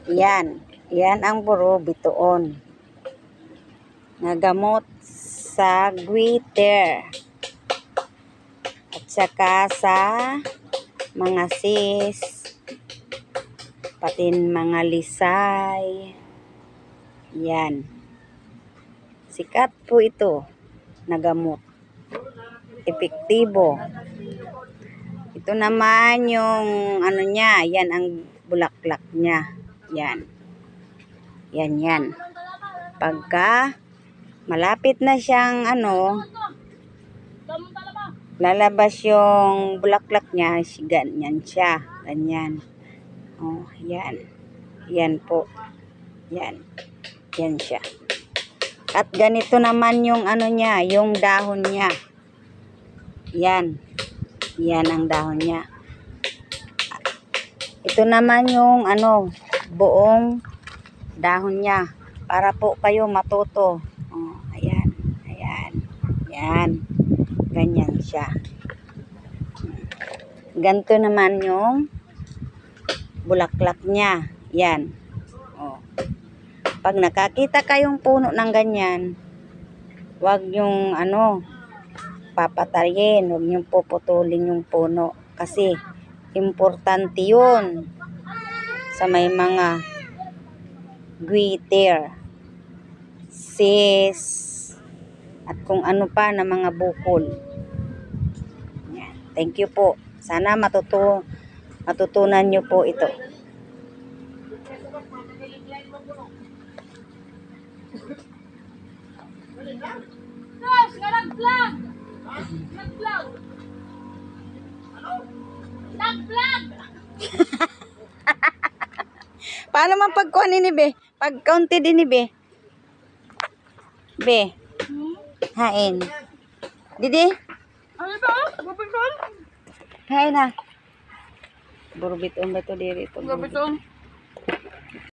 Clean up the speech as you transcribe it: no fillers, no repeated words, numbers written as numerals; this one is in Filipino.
Yan. Yan ang buro bituon. Nagamot sa goiter. At saka sa mga cyst. Pati mga lisay. Yan. Sikat po ito. Nagamot. Epektibo. Ito naman yung ano niya. Yan ang bulaklak niya. Yan. Yan. Pagka malapit na siyang lalabas yung bulaklak niya, ganyan siya. Ganyan. Oh, yan. Yan po. Yan. Yan siya. At ganito naman yung niya, yung dahon niya. Yan. Yan ang dahon niya. Ito naman yung buong dahon niya. Para po kayo matuto. Oh, ayan. Ayan. Yan. Ganyan siya. Ganito naman yung bulaklak niya. Yan. Oh. Pag nakakita kayong puno ng ganyan, wag yung papatayin, wag yung puputulin yung puno. Kasi, importante yun sa may mga goiter, cyst, at kung ano pa na mga bukol. Yan. Thank you po. Sana matutunan nyo po ito. Paano man pagkuhan ni Be? Pag kaunti din ni Be. Be. Hain. Didi? Ano ba? Gabiton? Hain na. Burbit ba to diri ito? Gabiton?